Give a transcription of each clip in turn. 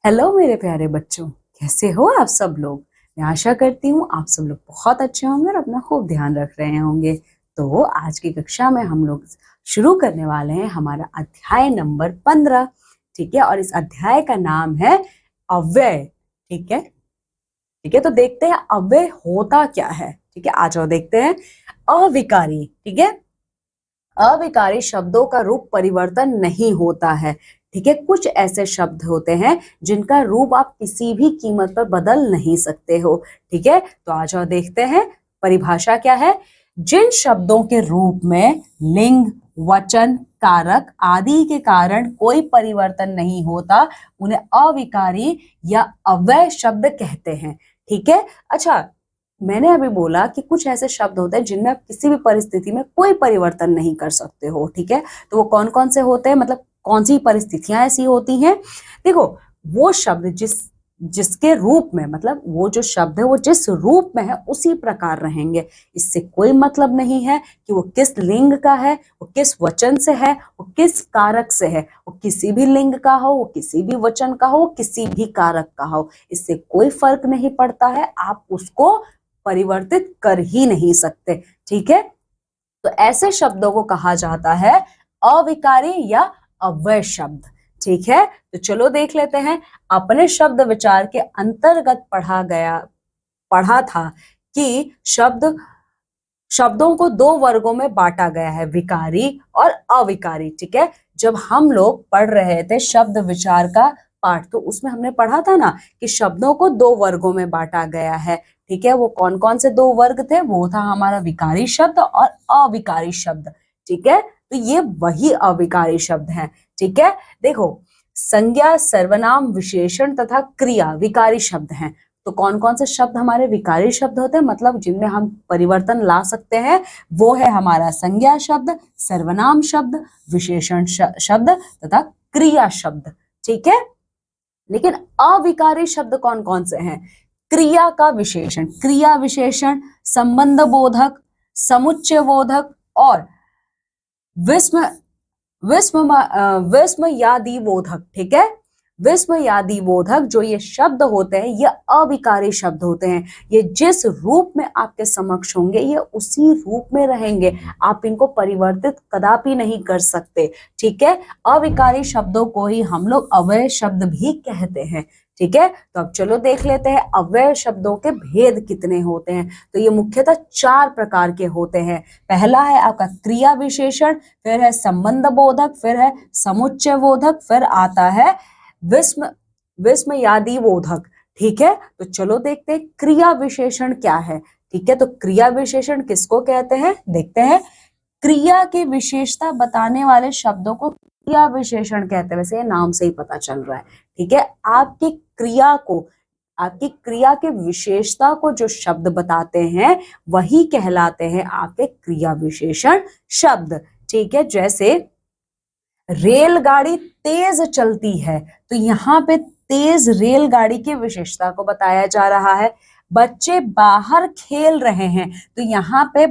Hello मेरे प्यारे बच्चों, कैसे हो आप सब लोग। मैं आशा करती हूँ आप सब लोग बहुत अच्छे होंगे और अपना खूब ध्यान रख रहे होंगे। तो आज की कक्षा में हम लोग शुरू करने वाले हैं हमारा अध्याय नंबर 15। ठीक है, और इस अध्याय का नाम है अव्यय। ठीक है, ठीक है, तो देखते हैं अव्यय होता क्या है। ठीक है, आ जाओ देखते हैं। अविकारी, ठीक है, अविकारी शब्दों का रूप परिवर्तन नहीं होता है। ठीक है, कुछ ऐसे शब्द होते हैं जिनका रूप आप किसी भी कीमत पर बदल नहीं सकते हो। ठीक है, तो आ जाओ देखते हैं परिभाषा क्या है। जिन शब्दों के रूप में लिंग, वचन, कारक आदि के कारण कोई परिवर्तन नहीं होता उन्हें अविकारी या अव्यय शब्द कहते हैं। ठीक है, अच्छा, मैंने अभी बोला कि कुछ ऐसे शब्द होते हैं जिनमें आप किसी भी परिस्थिति में कोई परिवर्तन नहीं कर सकते हो। ठीक है, तो वो कौन कौन से होते हैं, मतलब कौन सी परिस्थितियां ऐसी होती हैं। देखो, वो शब्द जिसके रूप में, मतलब वो जो शब्द है वो जिस रूप में है उसी प्रकार रहेंगे। इससे कोई मतलब नहीं है कि वो किस लिंग का है, वो किस वचन से है, वो किस कारक से है। वो किसी भी लिंग का हो, वो किसी भी वचन का हो, किसी भी कारक का हो, इससे कोई फर्क नहीं पड़ता है। आप उसको परिवर्तित कर ही नहीं सकते। ठीक है, तो ऐसे शब्दों को कहा जाता है अविकारी या अव्यय शब्द। ठीक है, तो चलो देख लेते हैं। अपने शब्द विचार के अंतर्गत पढ़ा था कि शब्दों को दो वर्गों में बांटा गया है, विकारी और अविकारी। ठीक है, जब हम लोग पढ़ रहे थे शब्द विचार का पाठ, तो उसमें हमने पढ़ा था ना कि शब्दों को दो वर्गों में बांटा गया है। ठीक है, वो कौन कौन से दो वर्ग थे, वो था हमारा विकारी शब्द और अविकारी शब्द। ठीक है, तो ये वही अविकारी शब्द हैं। ठीक है, देखो, संज्ञा, सर्वनाम, विशेषण तथा क्रिया विकारी शब्द हैं। तो कौन कौन से शब्द हमारे विकारी शब्द होते हैं, मतलब जिनमें हम परिवर्तन ला सकते हैं, वो है हमारा संज्ञा शब्द, सर्वनाम शब्द, विशेषण शब्द तथा क्रिया शब्द। ठीक है, लेकिन अविकारी शब्द कौन कौन से हैं। क्रिया का विशेषण, क्रिया विशेषण, संबंध बोधक, समुच्चय बोधक और विस्म विस्मयादि बोधक। ठीक है, विस्मयादि बोधक जो ये शब्द होते हैं ये अविकारी शब्द होते हैं। ये जिस रूप में आपके समक्ष होंगे ये उसी रूप में रहेंगे, आप इनको परिवर्तित कदापि नहीं कर सकते। ठीक है, अविकारी शब्दों को ही हम लोग अव्यय शब्द भी कहते हैं। ठीक है, तो अब चलो देख लेते हैं अव्यय शब्दों के भेद कितने होते हैं। तो ये मुख्यतः 4 प्रकार के होते हैं। पहला है आपका क्रिया विशेषण, फिर है संबंध बोधक, फिर है समुच्चय बोधक, फिर आता है विस्मयादि बोधक। ठीक है, तो चलो देखते हैं क्रिया विशेषण क्या है। ठीक है, तो क्रिया विशेषण किसको कहते हैं, देखते हैं। क्रिया की विशेषता बताने वाले शब्दों को क्रिया विशेषण कहते हैं। वैसे ये नाम से ही पता चल रहा है। ठीक है, आपकी क्रिया के विशेषता को जो शब्द बताते हैं वही कहलाते हैं आपके क्रिया विशेषण शब्द। ठीक है, जैसे रेलगाड़ी तेज चलती है, तो यहाँ पे तेज रेलगाड़ी की विशेषता को बताया जा रहा है। बच्चे बाहर खेल रहे हैं, तो यहाँ पे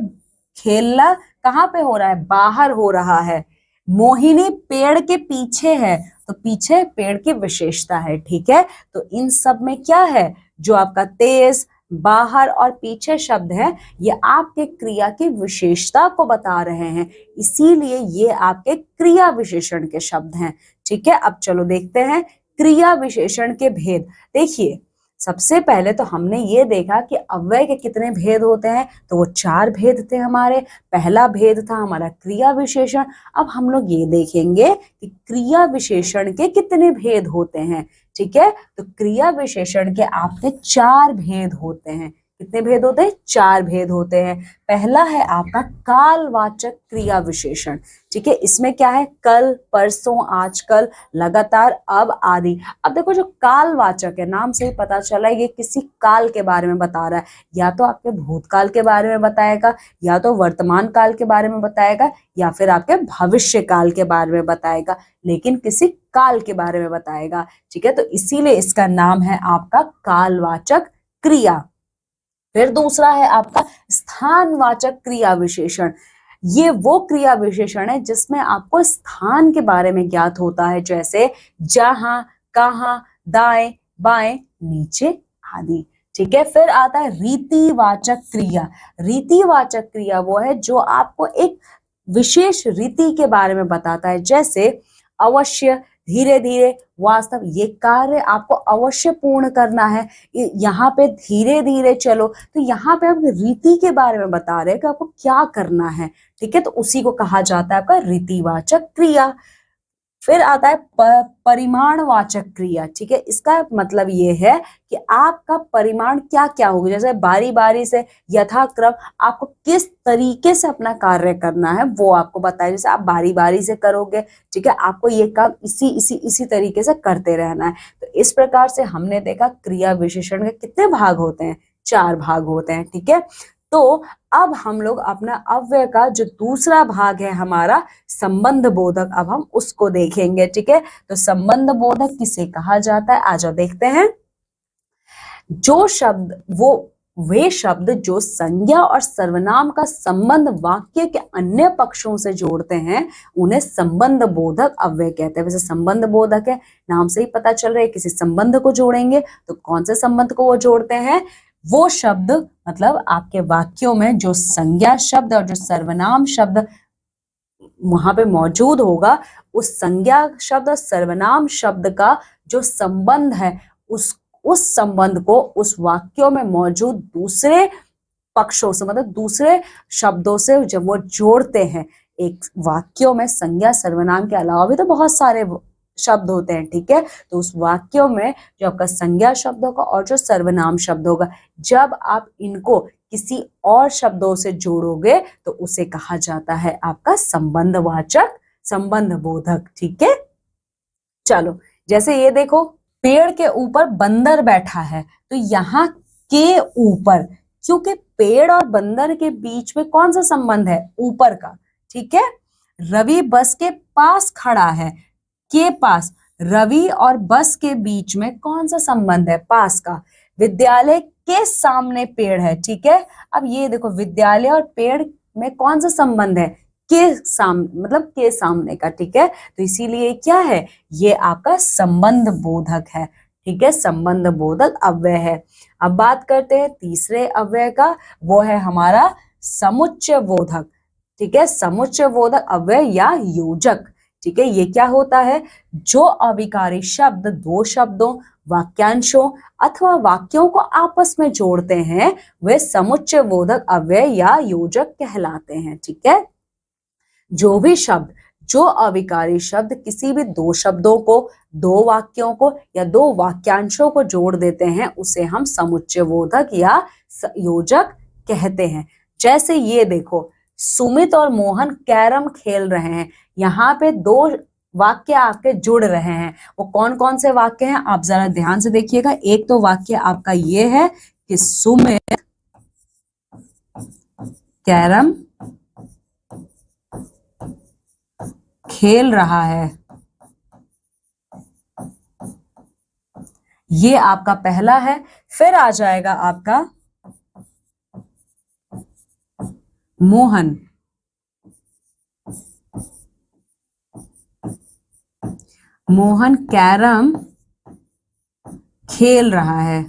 खेलना कहाँ पे हो रहा है, बाहर हो रहा है। मोहिनी पेड़ के पीछे है, तो पीछे पेड़ की विशेषता है। ठीक है, तो इन सब में क्या है, जो आपका तेज, बाहर और पीछे शब्द है ये आपके क्रिया की विशेषता को बता रहे हैं, इसीलिए ये आपके क्रिया विशेषण के शब्द हैं। ठीक है, अब चलो देखते हैं क्रिया विशेषण के भेद। देखिए, सबसे पहले तो हमने ये देखा कि अव्यय के कितने भेद होते हैं, तो वो 4 भेद थे हमारे। पहला भेद था हमारा क्रिया विशेषण। अब हम लोग ये देखेंगे कि क्रिया विशेषण के कितने भेद होते हैं। ठीक है, तो क्रिया विशेषण के आपके 4 भेद होते हैं। कितने भेद होते हैं, 4 भेद होते हैं। पहला है आपका कालवाचक क्रिया विशेषण। ठीक है, इसमें क्या है, कल, परसों, आजकल, लगातार, अब आदि। अब देखो, जो कालवाचक है, नाम से ही पता चला ये किसी काल के बारे में बता रहा है। या तो आपके भूतकाल के बारे में बताएगा, या तो वर्तमान काल के बारे में बताएगा, या फिर आपके भविष्य काल के बारे में बताएगा, लेकिन किसी काल के बारे में बताएगा। ठीक है, तो इसीलिए इसका नाम है आपका कालवाचक क्रिया। फिर दूसरा है आपका स्थानवाचक क्रिया विशेषण। ये वो क्रिया विशेषण है जिसमें आपको स्थान के बारे में ज्ञात होता है, जैसे जहां, कहां, दाएं बाएं नीचे आदि। ठीक है, फिर आता है रीतिवाचक क्रिया। रीतिवाचक क्रिया वो है जो आपको एक विशेष रीति के बारे में बताता है, जैसे अवश्य, धीरे धीरे, वास्तव। ये कार्य आपको अवश्य पूर्ण करना है, यहाँ पे धीरे धीरे चलो, तो यहाँ पे हम रीति के बारे में बता रहे हैं कि आपको क्या करना है। ठीक है, तो उसी को कहा जाता है आपका रीतिवाचक क्रिया। फिर आता है परिमाणवाचक क्रिया। ठीक है, इसका मतलब ये है कि आपका परिमाण क्या क्या होगा, जैसे बारी बारी से, यथाक्रम, आपको किस तरीके से अपना कार्य करना है वो आपको बताए। जैसे आप बारी बारी से करोगे, ठीक है, आपको ये काम इसी इसी इसी तरीके से करते रहना है। तो इस प्रकार से हमने देखा क्रिया विशेषण के कितने भाग होते हैं, 4 भाग होते हैं। ठीक है, तो अब हम लोग अपना अव्यय का जो दूसरा भाग है हमारा संबंध बोधक, अब हम उसको देखेंगे। ठीक है, तो संबंध बोधक किसे कहा जाता है, आ जाओ देखते हैं। जो शब्द, वे शब्द जो संज्ञा और सर्वनाम का संबंध वाक्य के अन्य पक्षों से जोड़ते हैं, उन्हें संबंध बोधक अव्यय कहते हैं। वैसे संबंध बोधक है, नाम से ही पता चल रहा है किसी संबंध को जोड़ेंगे, तो कौन से संबंध को वो जोड़ते हैं, वो शब्द, मतलब आपके वाक्यों में जो संज्ञा शब्द और जो सर्वनाम शब्द वहां पे मौजूद होगा, उस संज्ञा शब्द और सर्वनाम शब्द का जो संबंध है, उस संबंध को उस वाक्यों में मौजूद दूसरे पक्षों से, मतलब दूसरे शब्दों से जब वो जोड़ते हैं, एक वाक्यों में संज्ञा सर्वनाम के अलावा भी तो बहुत सारे शब्द होते हैं। ठीक है, तो उस वाक्यों में जो आपका संज्ञा शब्द होगा और जो सर्वनाम शब्द होगा, जब आप इनको किसी और शब्दों से जोड़ोगे तो उसे कहा जाता है आपका संबंधवाचक, संबंध बोधक। ठीक है, चलो जैसे ये देखो, पेड़ के ऊपर बंदर बैठा है, तो यहाँ के ऊपर, क्योंकि पेड़ और बंदर के बीच में कौन सा संबंध है, ऊपर का। ठीक है, रवि बस के पास खड़ा है, के पास, रवि और बस के बीच में कौन सा संबंध है, पास का। विद्यालय के सामने पेड़ है। ठीक है, अब ये देखो, विद्यालय और पेड़ में कौन सा संबंध है, के सामने, मतलब के सामने का। ठीक है, तो इसीलिए क्या है, ये आपका संबंध बोधक है। ठीक है, संबंध बोधक अव्यय है। अब बात करते हैं तीसरे अव्यय का, वो है हमारा समुच्चय बोधक। ठीक है, समुच्चय बोधक अव्यय या योजक। ठीक है, ये क्या होता है, जो अविकारी शब्द दो शब्दों, वाक्यांशों अथवा वाक्यों को आपस में जोड़ते हैं, वे समुच्चय बोधक अव्यय या योजक कहलाते हैं। ठीक है, जो भी शब्द, जो अविकारी शब्द किसी भी दो शब्दों को, दो वाक्यों को या दो वाक्यांशों को जोड़ देते हैं, उसे हम समुच्चय बोधक या योजक कहते हैं। जैसे ये देखो, सुमित और मोहन कैरम खेल रहे हैं, यहाँ पे दो वाक्य आपके जुड़ रहे हैं। वो कौन कौन से वाक्य हैं, आप जरा ध्यान से देखिएगा। एक तो वाक्य आपका ये है कि सुमित कैरम खेल रहा है, ये आपका पहला है। फिर आ जाएगा आपका मोहन कैरम खेल रहा है।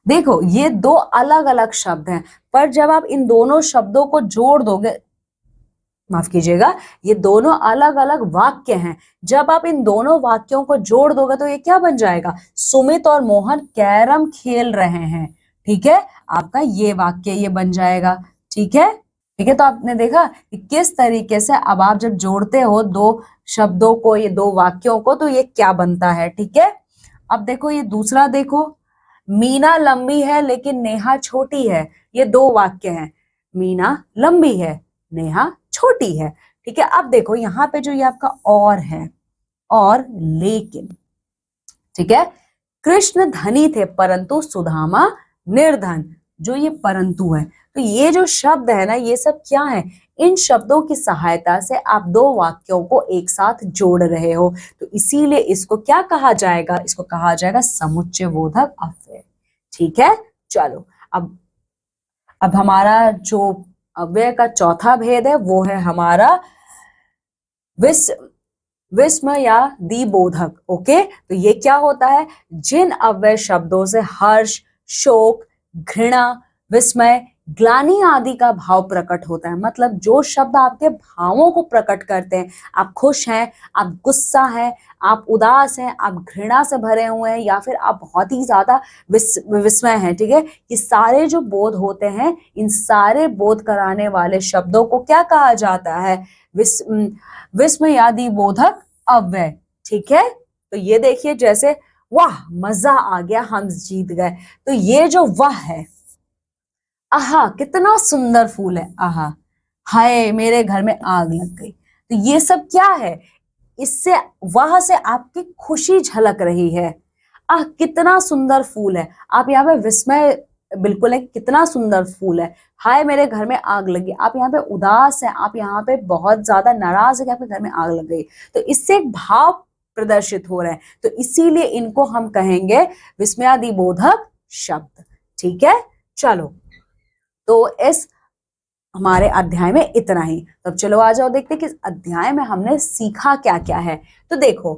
देखो, ये दो अलग अलग शब्द हैं, पर जब आप इन दोनों शब्दों को जोड़ दोगे, माफ कीजिएगा, ये दोनों अलग अलग वाक्य हैं, जब आप इन दोनों वाक्यों को जोड़ दोगे तो ये क्या बन जाएगा, सुमित और मोहन कैरम खेल रहे हैं। ठीक है, आपका ये वाक्य ये बन जाएगा। ठीक है, ठीक है, तो आपने देखा कि किस तरीके से अब आप जब जोड़ते हो दो शब्दों को, ये दो वाक्यों को, तो ये क्या बनता है। ठीक है, अब देखो ये दूसरा देखो, मीना लंबी है लेकिन नेहा छोटी है, ये दो वाक्य हैं। मीना लंबी है, नेहा छोटी है। ठीक है, अब देखो यहाँ पे जो ये आपका और है, और लेकिन। ठीक है, कृष्ण धनी थे परंतु सुदामा निर्धन, जो ये परंतु है, तो ये जो शब्द है ना, ये सब क्या है, इन शब्दों की सहायता से आप दो वाक्यों को एक साथ जोड़ रहे हो, तो इसीलिए इसको क्या कहा जाएगा, इसको कहा जाएगा समुच्चय बोधक अव्यय। ठीक है, चलो अब हमारा जो अव्यय का चौथा भेद है वो है हमारा विस्मयादिबोधक। ओके, तो ये क्या होता है? जिन अव्यय शब्दों से हर्ष, शोक, घृणा, विस्मय, ग्लानि आदि का भाव प्रकट होता है। मतलब जो शब्द आपके भावों को प्रकट करते हैं, आप खुश हैं, आप गुस्सा हैं, आप उदास हैं, आप घृणा से भरे हुए हैं, या फिर आप बहुत ही ज्यादा विस्मय हैं, ठीक है, ये सारे जो बोध होते हैं, इन सारे बोध कराने वाले शब्दों को क्या कहा जाता है? विस्मयादिबोधक अव्यय। ठीक है, तो ये देखिए, जैसे वाह मजा आ गया, हम जीत गए, तो ये जो वाह है, आहा कितना सुंदर फूल है, आहा, हाय मेरे घर में आग लग गई, तो ये सब क्या है? इससे, वहां से आपकी खुशी झलक रही है। आह कितना सुंदर फूल है, आप यहाँ पे विस्मय बिल्कुल है, कितना सुंदर फूल है। हाय मेरे घर में आग लगी, आप यहाँ पे उदास हैं, आप यहाँ पे बहुत ज्यादा नाराज है कि आपके घर में आग लग गई, तो इससे एक भाव प्रदर्शित हो रहा है, तो इसीलिए इनको हम कहेंगे विस्मयादिबोधक शब्द। ठीक है, चलो, तो इस हमारे अध्याय में इतना ही। तो अब चलो आ जाओ, देखते हैं कि इस अध्याय में हमने सीखा क्या क्या है। तो देखो,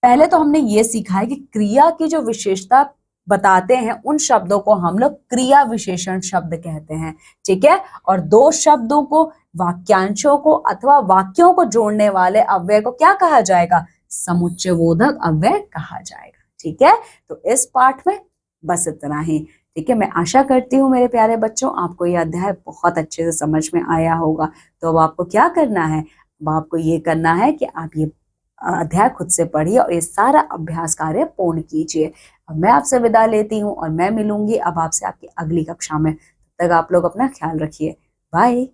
पहले तो हमने ये सीखा है कि क्रिया की जो विशेषता बताते हैं, उन शब्दों को हम लोग क्रिया विशेषण शब्द कहते हैं। ठीक है, और दो शब्दों को, वाक्यांशों को अथवा वाक्यों को जोड़ने वाले अव्यय को क्या कहा जाएगा? समुच्चयबोधक अव्यय कहा जाएगा। ठीक है, तो इस पाठ में बस इतना ही। ठीक है, मैं आशा करती हूँ मेरे प्यारे बच्चों, आपको ये अध्याय बहुत अच्छे से समझ में आया होगा। तो अब आपको क्या करना है? अब आपको ये करना है कि आप ये अध्याय खुद से पढ़िए और ये सारा अभ्यास कार्य पूर्ण कीजिए। अब मैं आपसे विदा लेती हूँ और मैं मिलूंगी अब आपसे आपकी अगली कक्षा में। तब तक आप लोग अपना ख्याल रखिए। बाय।